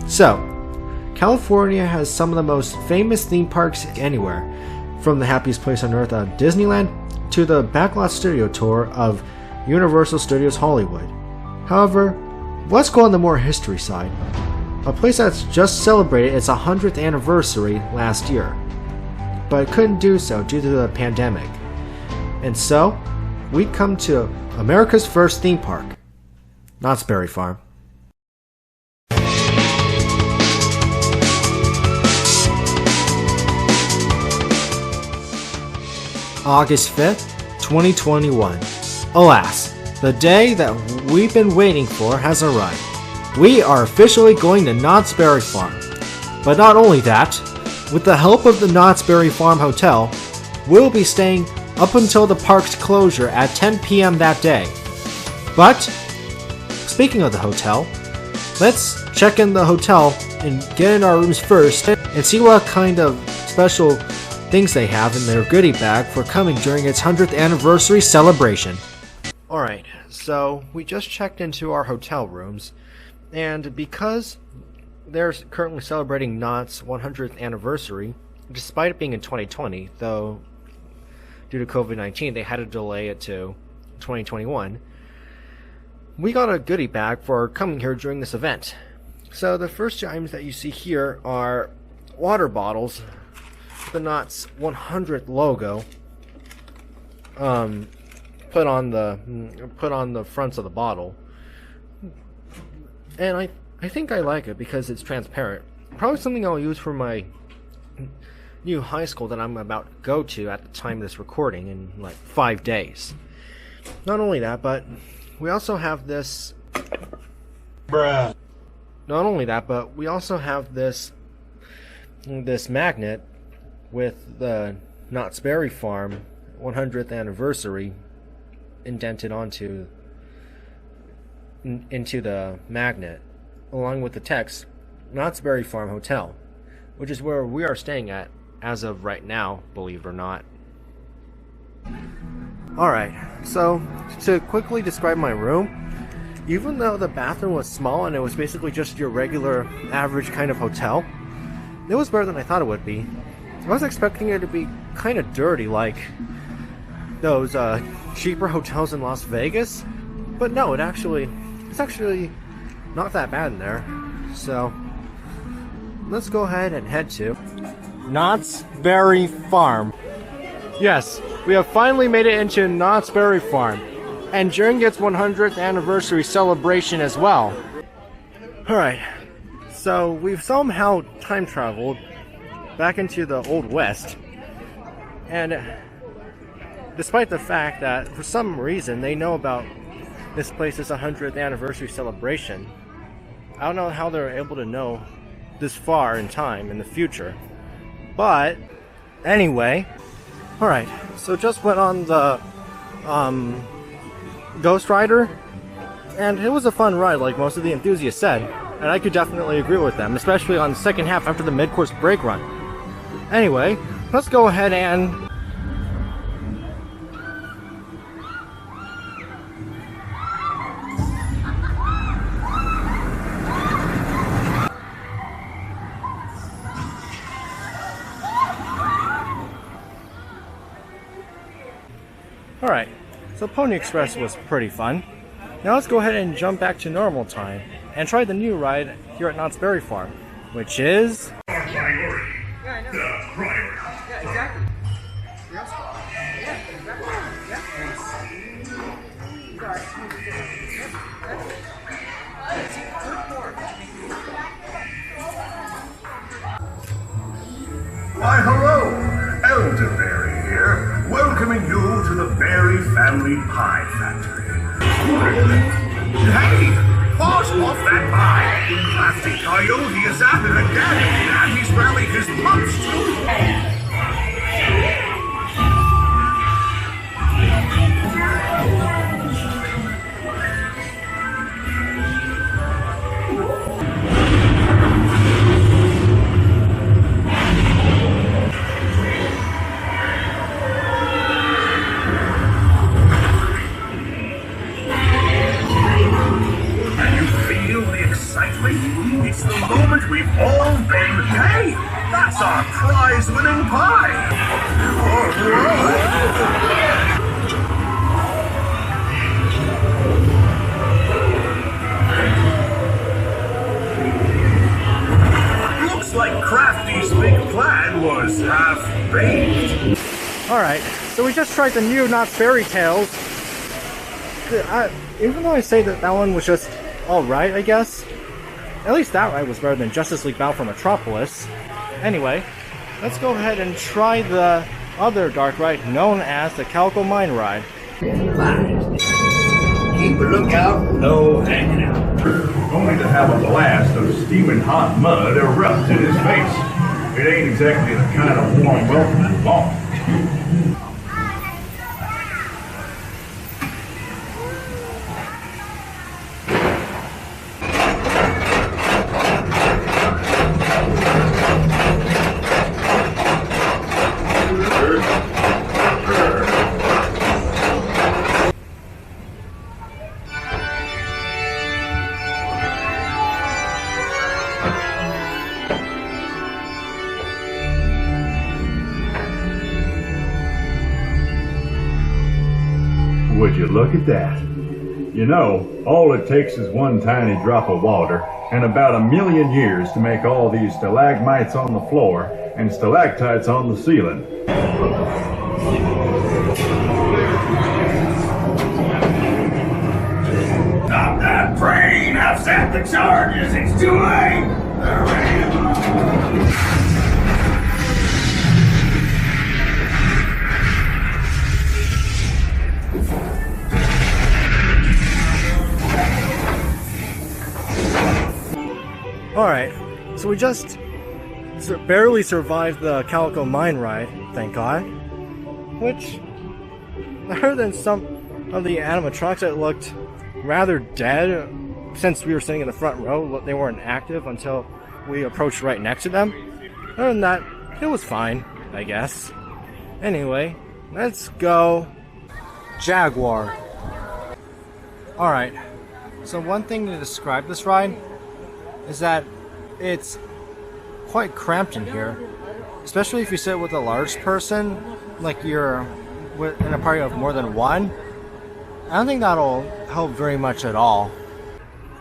So, California has some of the most famous theme parks anywhere, from the happiest place on earth of Disneyland to the backlot studio tour of Universal Studios Hollywood. However, let's go on the more history side. A place that's just celebrated its 100th anniversary last year, but it couldn't do so due to the pandemic. And so, we come to America's first theme park, Knott's Berry Farm. August 5th, 2021. Alas, the day that we've been waiting for has arrived. We are officially going to Knott's Berry Farm. But not only that, with the help of the Knott's Berry Farm Hotel, we'll be staying up until the park's closure at 10 p.m. that day. But, speaking of the hotel, let's check in the hotel and get in our rooms first and see what kind of special things they have in their goodie bag for coming during its 100th anniversary celebration. Alright, so we just checked into our hotel rooms, and because they're currently celebrating Knott's 100th anniversary, despite it being in 2020, though due to COVID-19 they had to delay it to 2021, we got a goodie bag for coming here during this event. So the first items that you see here are water bottles, the Knott's 100th logo put on the fronts of the bottle, and I think I like it because it's transparent. Probably something I'll use for my new high school that I'm about to go to at the time of this recording in like 5 days. Not only that, but we also have this Not only that, but we also have this magnet with the Knott's Berry Farm 100th anniversary indented into the magnet, along with the text Knott's Berry Farm Hotel, which is where we are staying at as of right now, believe it or not. Alright, so to quickly describe my room, even though the bathroom was small and it was basically just your regular average kind of hotel, it was better than I thought it would be. I was expecting it to be kind of dirty, like those cheaper hotels in Las Vegas, but no, it's actually not that bad in there. So let's go ahead and head to Knott's Berry Farm. Yes, we have finally made it into Knott's Berry Farm, and during its 100th anniversary celebration as well. Alright, so we've somehow time traveled back into the Old West, and despite the fact that for some reason they know about this place's 100th anniversary celebration, I don't know how they're able to know this far in time in the future. But anyway, alright, so just went on the Ghost Rider, and it was a fun ride like most of the enthusiasts said, and I could definitely agree with them, especially on the second half after the mid-course brake run. Anyway, let's go ahead and Alright, so Pony Express was pretty fun. Now let's go ahead and jump back to normal time and try the new ride here at Knott's Berry Farm, which is Why, hello! Elderberry here, welcoming you to the Berry Family Pie Factory. Hey! Paws off that pie! Crafty Coyote is at it again, and he's rallied his pups too! It's the moment we've all been paid! That's our prize-winning pie! Looks like Crafty's big plan was half-baked. Alright, so we just tried the new Knott Fairy Tales. Even though I say that one was just alright, I guess, at least that ride was better than Justice League Battle for Metropolis. Anyway, let's go ahead and try the other dark ride known as the Calco Mine Ride. Keep a lookout, no hanging out. Only to have a blast of steaming hot mud erupt in his face. It ain't exactly the kind of warm welcome you want. Would you look at that? You know, all it takes is one tiny drop of water and about 1,000,000 years to make all these stalagmites on the floor and stalactites on the ceiling. Stop that brain! I've set the charges! It's too late! Alright, so we just barely survived the Calco Mine Ride, thank God. Which, other than some of the animatronics that looked rather dead, since we were sitting in the front row, they weren't active until we approached right next to them. Other than that, it was fine, I guess. Anyway, let's go Jaguar. Alright, so one thing to describe this ride is that it's quite cramped in here, especially if you sit with a large person, like you're in a party of more than one. I don't think that'll help very much at all.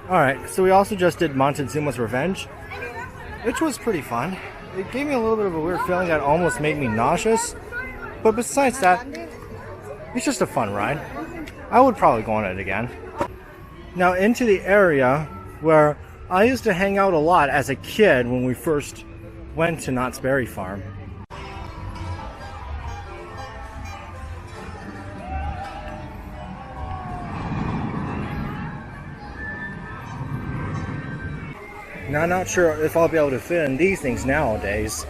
Alright, so we also just did Montezuma's Revenge, which was pretty fun. It gave me a little bit of a weird feeling that almost made me nauseous, but besides that, it's just a fun ride. I would probably go on it again. Now into the area where I used to hang out a lot as a kid when we first went to Knott's Berry Farm. Now I'm not sure if I'll be able to fit in these things nowadays.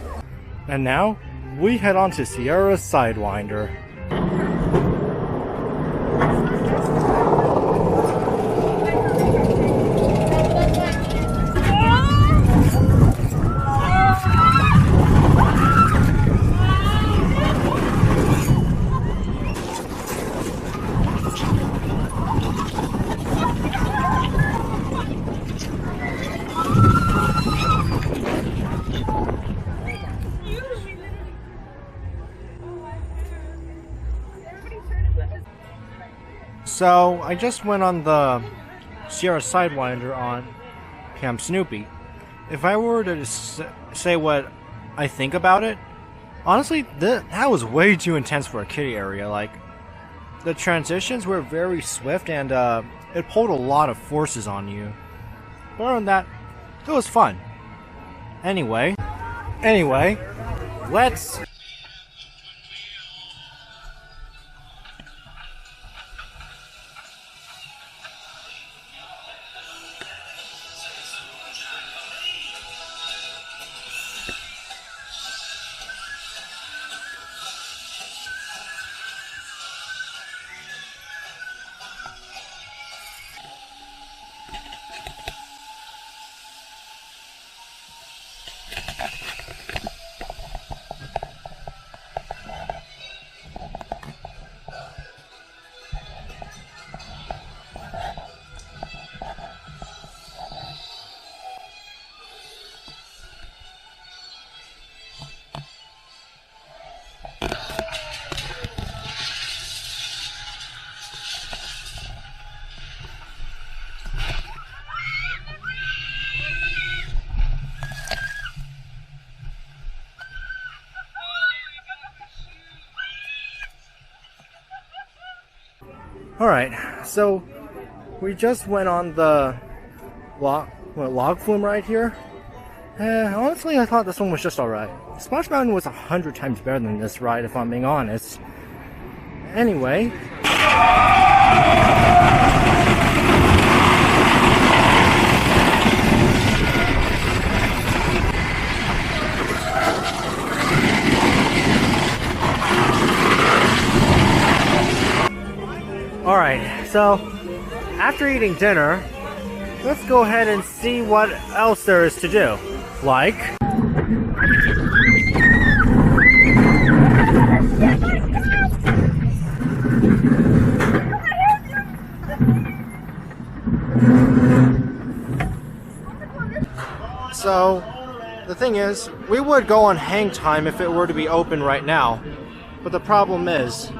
And now, we head on to Sierra's Sidewinder. So, I just went on the Sierra Sidewinder on Camp Snoopy. If I were to say what I think about it, honestly, that was way too intense for a kiddie area. Like, the transitions were very swift and it pulled a lot of forces on you. But other than that, it was fun. Anyway, let's... Alright, so we just went on the log flume ride here. Honestly, I thought this one was just alright. Splash Mountain was 100 times better than this ride, if I'm being honest. Anyway. Alright, so after eating dinner, let's go ahead and see what else there is to do. Like... So, the thing is, we would go on hang time if it were to be open right now. But the problem is,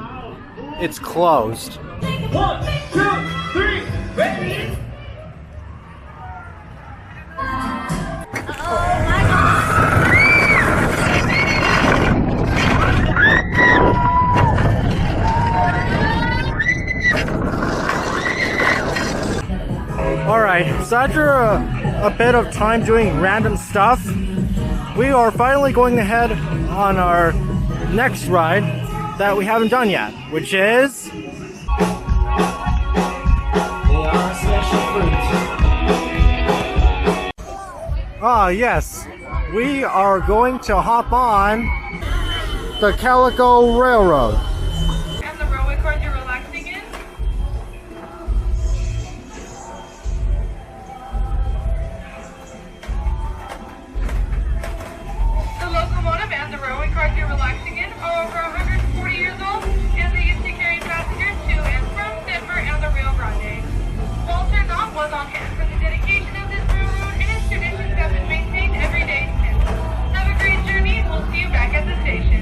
it's closed. 1, 2, 3, ready! Alright, so after a bit of time doing random stuff, we are finally going ahead on our next ride that we haven't done yet, which is... Ah, yes. We are going to hop on the Calco Railroad. And the railway cars you're relaxing in? The locomotive and the railway cars you're relaxing in are over 140 years old, and they used to carry passengers to and from Denver and the Rio Grande. Walter Knott was on hand for the dedication of this railroad, and its traditions have been maintained every day since. Have a great journey. We'll see you back at the station.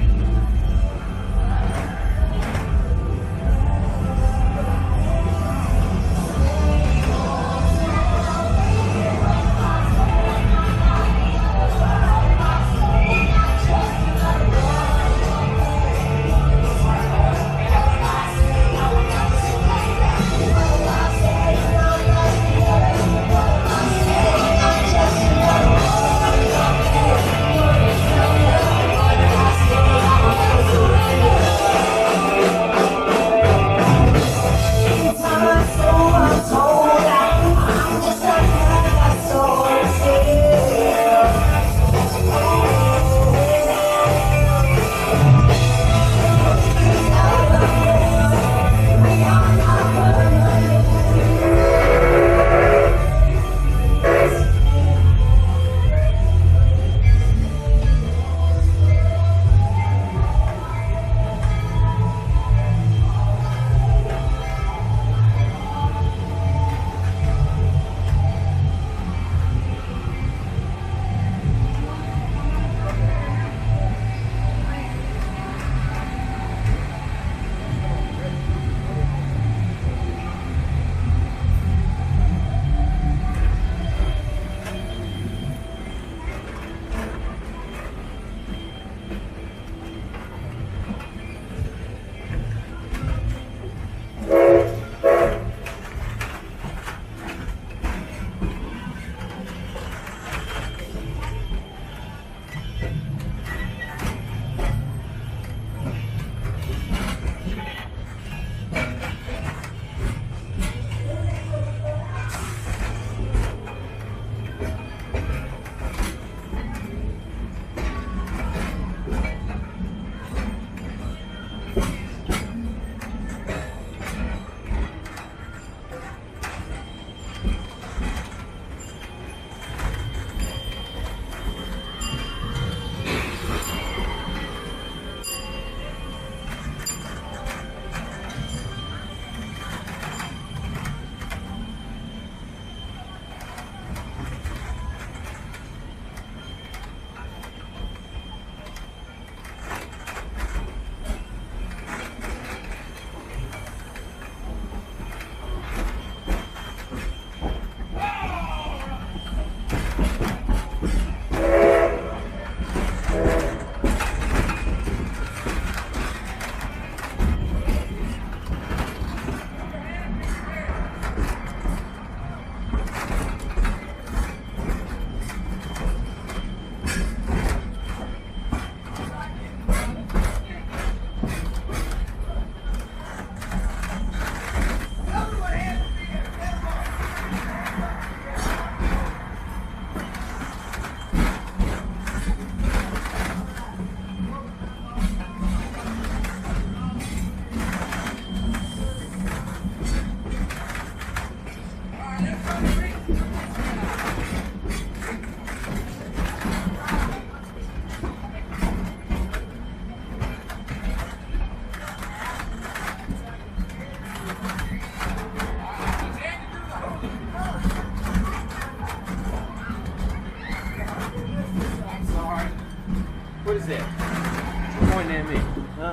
is it? You're pointing at me.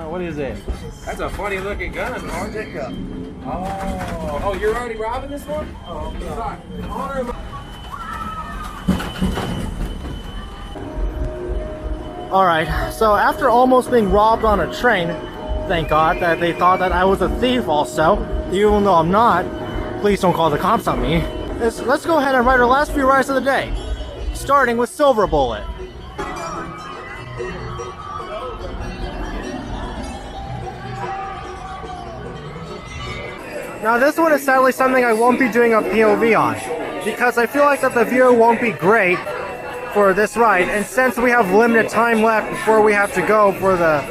What is it? That's a funny looking gun, Mark. Oh, you're already robbing this one? Oh, sorry. Alright, so after almost being robbed on a train, thank God that they thought that I was a thief also, even though I'm not. Please don't call the cops on me. Let's go ahead and write our last few rides of the day, starting with Silver Bullet. Now this one is sadly something I won't be doing a POV on, because I feel like that the view won't be great for this ride, and since we have limited time left before we have to go for the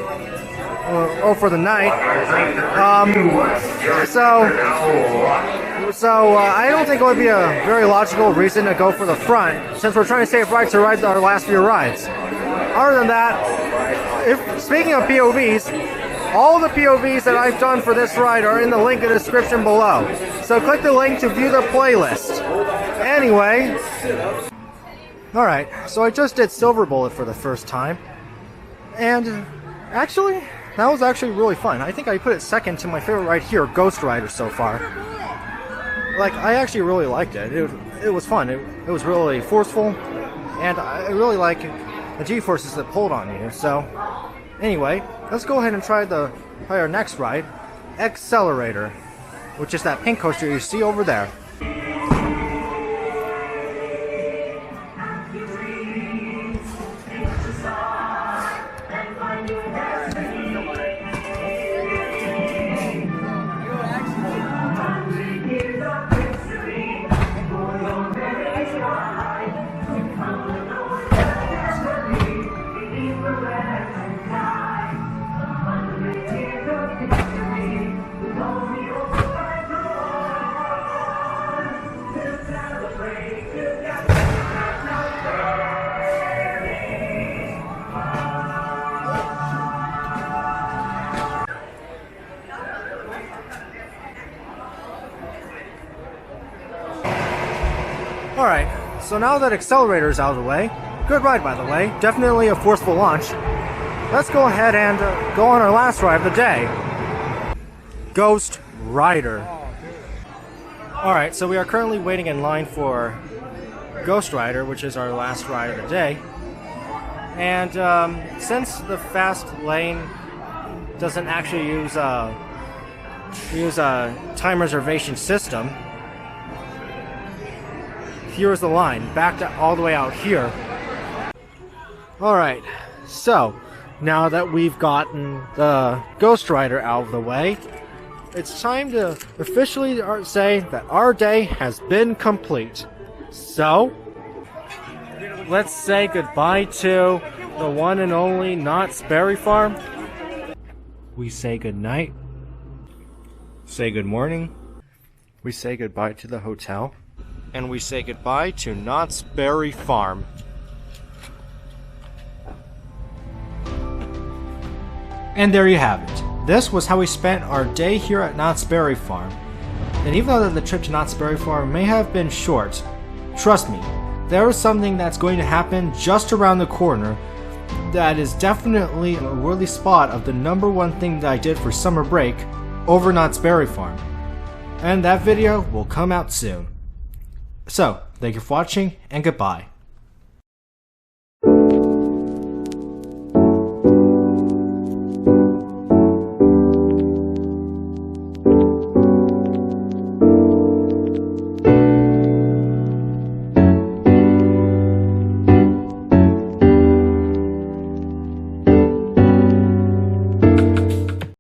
night, so I don't think it would be a very logical reason to go for the front, since we're trying to save rides to ride our last few rides. Other than that, speaking of POVs, all the POVs that I've done for this ride are in the link in the description below. So click the link to view the playlist. Anyway, alright, so I just did Silver Bullet for the first time. And actually, that was actually really fun. I think I put it second to my favorite ride here, Ghost Rider, so far. Like, I actually really liked it. It was fun. It was really forceful. And I really like the G-forces that pulled on you. So, anyway, let's go ahead and try our next ride, Accelerator, which is that pink coaster you see over there. Alright, so now that Accelerator is out of the way, good ride by the way, definitely a forceful launch, let's go ahead and go on our last ride of the day, Ghost Rider. Alright, so we are currently waiting in line for Ghost Rider, which is our last ride of the day, and since the fast lane doesn't actually use a time reservation system, here's the line, backed all the way out here. Alright, so now that we've gotten the Ghost Rider out of the way, it's time to officially say that our day has been complete. So, let's say goodbye to the one and only Knott's Berry Farm. We say good night. Say good morning. We say goodbye to the hotel. And we say goodbye to Knott's Berry Farm. And there you have it. This was how we spent our day here at Knott's Berry Farm. And even though the trip to Knott's Berry Farm may have been short, trust me, there is something that's going to happen just around the corner that is definitely a worthy spot of the #1 thing that I did for summer break over Knott's Berry Farm. And that video will come out soon. So, thank you for watching, and goodbye.